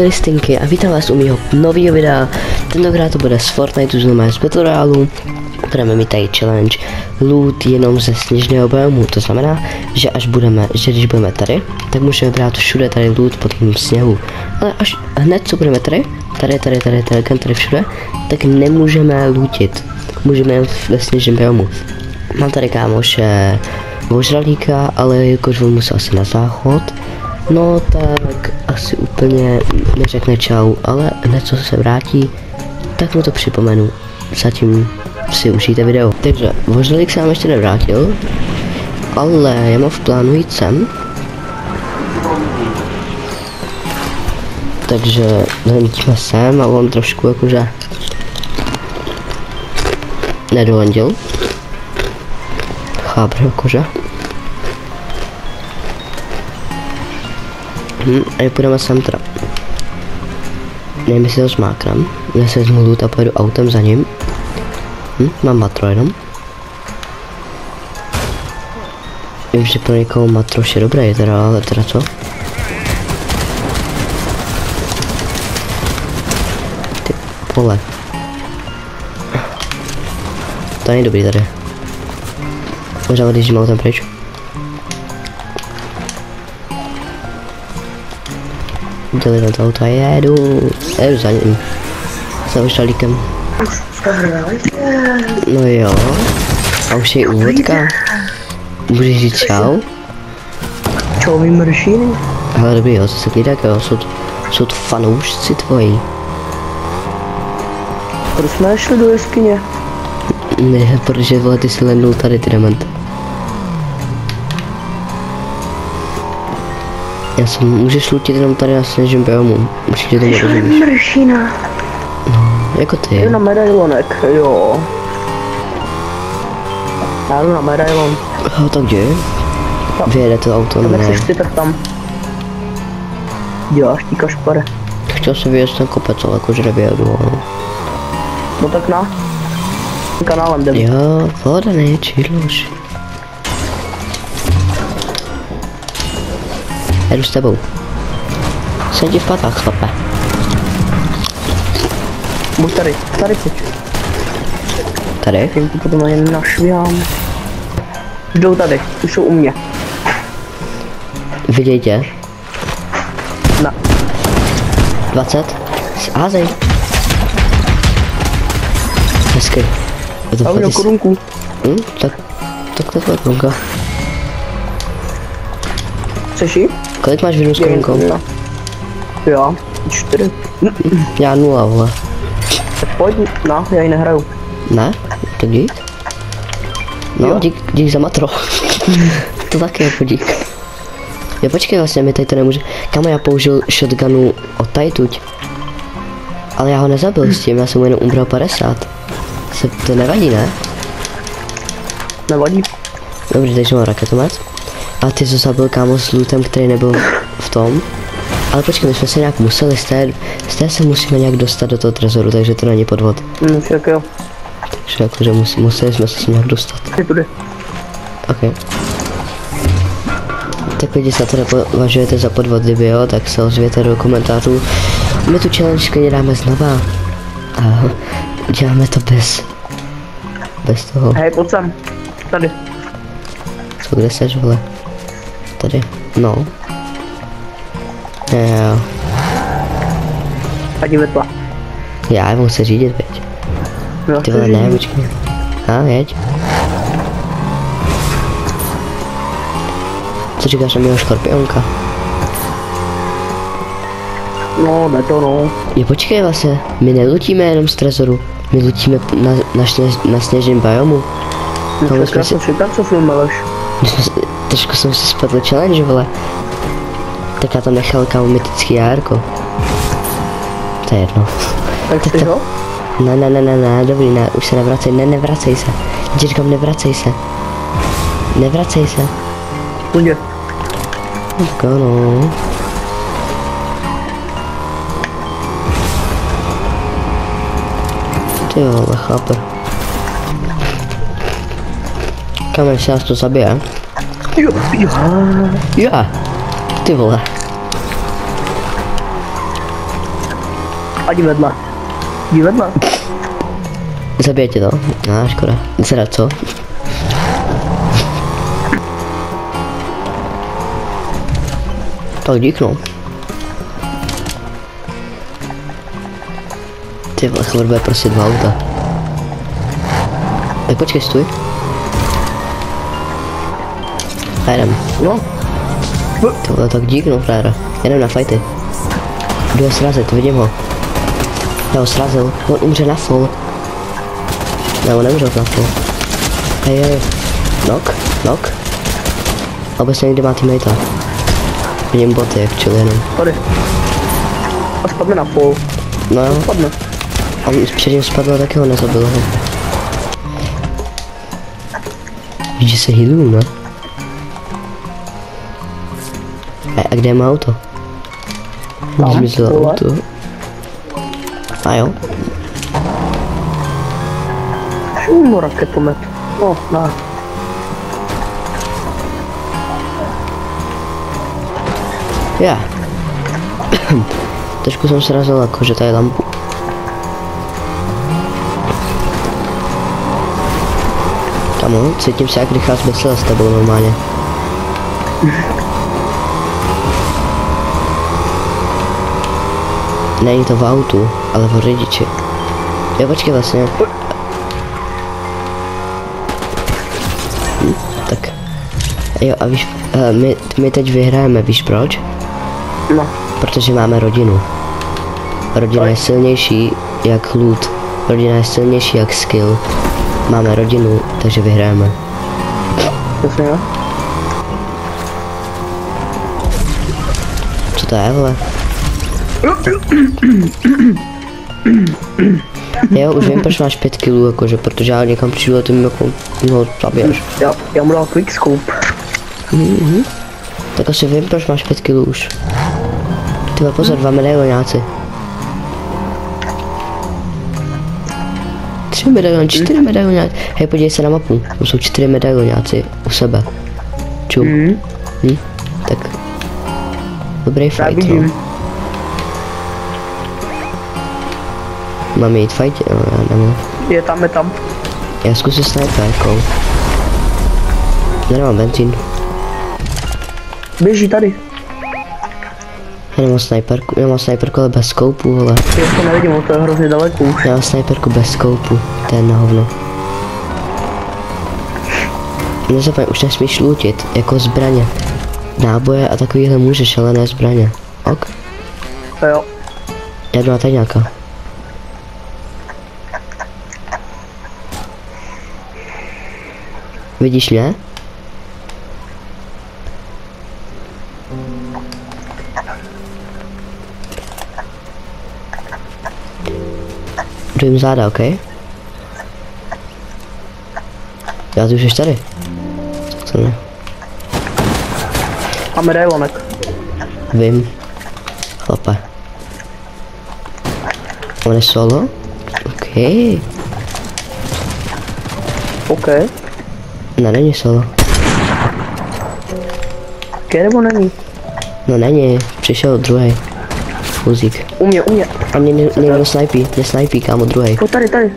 tady Stinky a vítám vás u mého nového videa. Tentokrát to bude z Fortniteu, znamená z Battle Royale. Budeme mít tady challenge loot jenom ze sněžného biomu. To znamená, že když budeme tady, tak můžeme brát všude tady loot pod tím sněhu. Ale až hned co budeme tady všude, tak nemůžeme lootit. Můžeme jen ve sněžném biomu. Mám tady kámoše ožralíka, ale jakož on musel asi na záchod. No tak asi úplně neřekne čau, ale hned co se vrátí, tak mu to připomenu. Zatím si užijte video. Takže vožralík se nám ještě nevrátil, ale já mám v plánu jít sem. Takže jdeme sem a on trošku jakože nedolandil. Chápr jakože. A půjdeme sem teda. Nevím, jestli ho zmáknem. Já se vezmu loot a pojedu autem za ním. Mám matro jenom. Vím, že pro někoho matroš je dobré, teda, ale teda co? Ty pole. To není dobrý tady. Možná když mám tam pryč. Dělím na to auto a jedu za ním. Za ožralíkem. No jo. A už je úvodka. Můžeš říct čau? Čau, vymršiny. Ale dobrý jo, co se klídá, jo, jsou to fanoušci tvoji. Proč jsme šli do jeskyně? Ne, protože vole ty si lendul tady ty diamanty. Můžeš lutit jenom tady na sněžném biomu. Určitě to nerozumíš. Mršina. No, jako ty. Jdu na medailonek, jo. Já jdu na medailon. No, tak jdi. Vyjede to auto, ne. ne. Ty tak tam. Děláš tí kašpare. Chtěl si vyjet ten kopec, ale jakože nevyjedu, no. No tak na. Kanálem jdem. Jo, voda ne, čidloš. Jedu s tebou. Jsem ti v patách, chlape. Buď tady pojď. Tady? Tím to potom jen našvihám. Jdou tady, už jsou u mě. Viděj tě. Na. 20. Házej. Hezky. Já udělám korunku. Tak to je tvoje korunka. Chceš jí? Kolik máš vinu s korunkou? Já, 4. Já 0, vole. Tak pojď, no, já ji nehraju. Ne? Tak dík. No, jo. dík za matro. To taky jako dík. Jo, počkej, vlastně mi tady to nemůže. Kamo, já použil shotgunu od tajtuť. Ale já ho nezabil s tím, já jsem mu jenom ubral 50. To nevadí, ne? Nevadí. Dobrý, takže mám raketomet. A ty jsi zabil kámo s lootem, který nebyl v tom. Ale počkej, my jsme se nějak museli, z té se musíme nějak dostat do toho trezoru, takže to není podvod. Však jo. Takže jakože museli jsme se nějak dostat. Je tudy. Ok. Tak lidi, se teda považujete za podvod, kdyby jo, tak se ozvěte do komentářů. My tu challenge klidně dáme znova. A děláme to bez toho. Hej, pojď sem. Tady. Co, kde seš, vole? Tady, no. Jo. Ať vedla. Já mohu se řídit, veď. Ty vole, ne, počkej. Jeď. Co říkáš na mého škorpionka? No, ne to no. Jo, počkej vlastně, my nelutíme jenom z trezoru. My lutíme na sněžném biomu. No, co filmuješ? Trošku jsem si spadl challenge, vole. Tak já tam nechal kámo mytický járko. To je jedno. Tak jsi ho? Ne, dobrý, ne, už se nevracej, nevracej se. Já říkám, nevracej se. Nevracej se. Půjde. Tak ano. Ty vole, cháper. Kamer se nás to zabije. Jo. Já. Ty vole. A jdi vedle. Jdi vedle. Zabije tě to? No, škoda. Zra, co? Tak dík, no. Ty vole, chvíli bude prostě 2 auta. Tak počkej, stůj. A jdem. No. Ty vole, tak dík, no, frajera. Jdem na fighty. Jdu ho srazit, vidím ho. Já ho srazil, on umře na full. Ne, on nemůže na full. Hej. Knock. Obecně někde má teammatea. Vidím boty, jak čili jenom. Tady. A spadne na půl. No jo. Spadne. A on předtím spadl, taky ho nezabil ho. Vidíš, že se healuju, ne? A kde má auto? Tam, Zmizelo vole. auto. A jo. Raketomet. No, ne. Já. Trošku jsem srazil jakože tady lampu. Kamo, cítím se jak rychlá zmyslela s tebou normálně. Není to v autu, ale v řidiči. Jo, počkej vlastně. Tak. Jo, a víš, my teď vyhrajeme, víš proč? No. Protože máme rodinu. Rodina je silnější jak loot. Rodina je silnější jak skill. Máme rodinu, takže vyhrajeme. Jasně, jo. Co to je, vole? Jo, už vím, proč máš 5 kilů, jakože, protože já někam přijdu a ty mi jako, no, zabiješ. Já mu dal quickscope. Tak asi vím, proč máš 5 kilů už. Ty pozor, 2 medailoňáci. 3 medailoňáci, 4 medailoňáci. Hej, podívej se na mapu, tam jsou 4 medailoňáci u sebe. Čum. Tak. Dobrý fight, no. Máme jít fight? No, já nemám. Je tam. Já zkusím sniperkou. Já nemám benzín. Běží tady. Já mám sniperku, ale bez skoupu, vole. Já to nevidím, to je hrozně daleko už. Já mám sniperku bez skoupu, to je na hovno. Nezapomeň, už nesmíš lootit, jako zbraně. Náboje a takovýhle můžeš, ale ne zbraně. Ok? Jo. Já jdu na tajňáka. Vidíš mě? Jdu jim záda, ok? Já ty už jsi tady. Co ne? A medailonek. Vím. Chlape. On je solo? Ok. OK. Ne, není solo. Kde nebo není? No není, přišel druhý. Fuzík. U mě. A mě někdo snajpí, kámo, druhý. O, tady.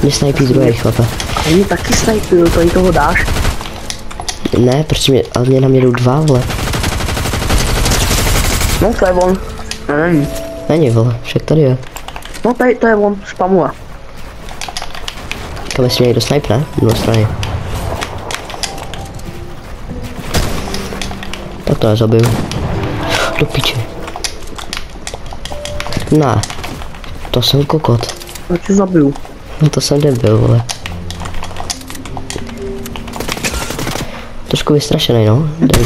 Mě snajpí druhý, chlape. A mě taky snajpil, to jí toho dáš. Ne, ale mě na mě jdou 2, vole. No, to je on. Není. Není, vole, však tady je. No, to je on, spamuje. Kam jestli mě někdo snajpne, na druhé straně. Tak to nezabiju. Do piči. Ne. To jsem kokot. Já tě zabiju. No to jsem debil, vole. Trošku vystrašený, no. Jde.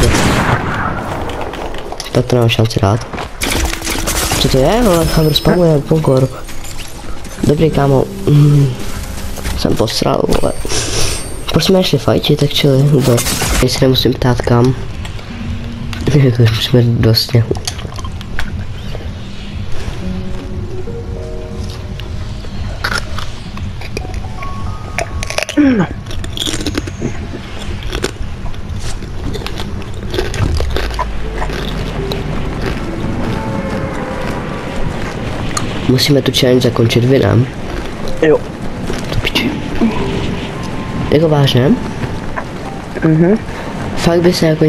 Tak to nemám šanci dát. Co to je, vole? Chamr spamuje, ponkor. Dobrý, kámo. Jsem posral, vole. Proč jsme nešli fajtit, tak čili, vůbec. Teď se nemusím ptát kam. Už jsme dost sněhu. Musíme tu challenge zakončit vinem. Jo. To piči. Jako vážně? Fakt by se jako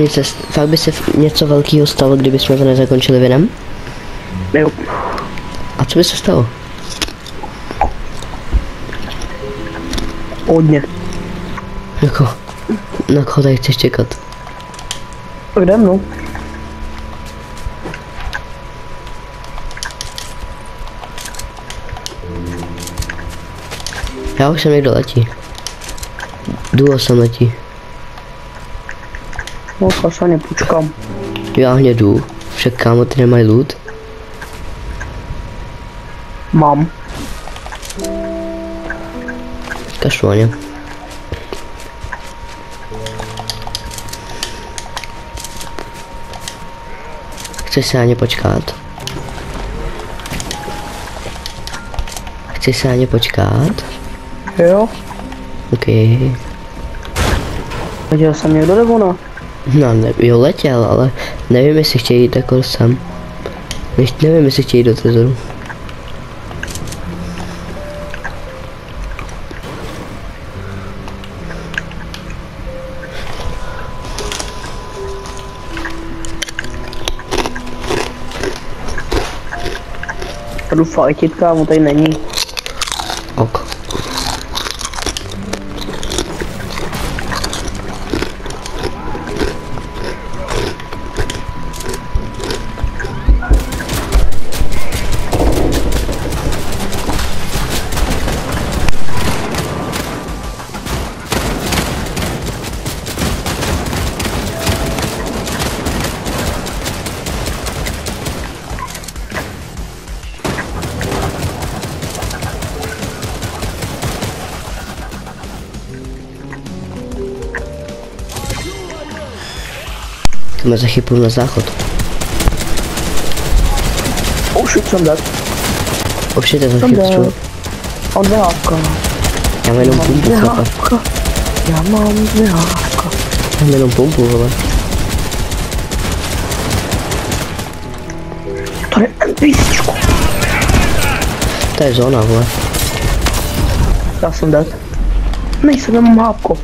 něco velkého stalo, kdybychom to nezakončili vinem? Jo. A co by se stalo? Hodně. Jako, na koho tady chceš čekat? Kde mnou? Já už jsem někdo letí. Duo sem letí. No, kasaně, počkám. Já hně jdu. Však kámo, ty nemají loot. Mám. Kašlu na ně. Chceš se na ně počkat? Chceš se na ně počkat? Jo. OK. Viděl jsem někdo nebo ne? No, ne, jo, letěl, ale nevím, jestli chtějí jít jako sem. Nevím, jestli chtějí jít do trezoru. Jdu fajtit, kámo, tady není. Ok. Jdeme za chybu na záchod. Oh shit, jsem dead. Ovšem, za Jsem chybu dead. střelu. Mám 2 hávka. Já mám jenom pumpu, chlapa. Já mám 2 hávka. Já mám jenom pumpu, vole. Tady NPCčko. To je zóna, vole. Já jsem dead. Nejsem, nemám hávko.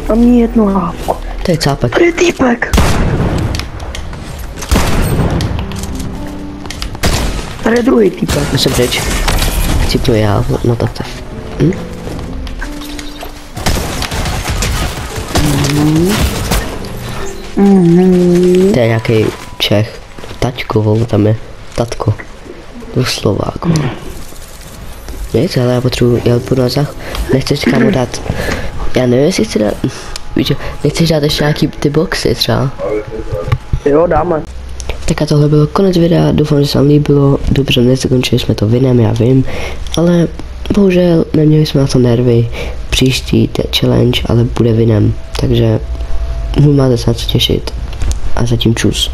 Mám ní 1 hávko. To je cápek. Tady je týpek. Tady je druhý týpek. Já jsem pryč. Chcípnu já, no tak to. To je nějaký Čech. Taťko, vole, tam je. Tatko. To Slovák, vole. Nic, ale já potřebuji, já půjdu na záchod. Nechceš kámo dát. Já nevím, jestli chci dát. Víš, nechceš dát ještě nějaký ty boxy třeba? Jo, dáme. Tak a tohle bylo konec videa, doufám, že se vám líbilo, dobře, nezakončili jsme to vinem, já vím, ale bohužel neměli jsme na to nervy, příští challenge, ale bude vinem, takže máte se na co těšit a zatím čus.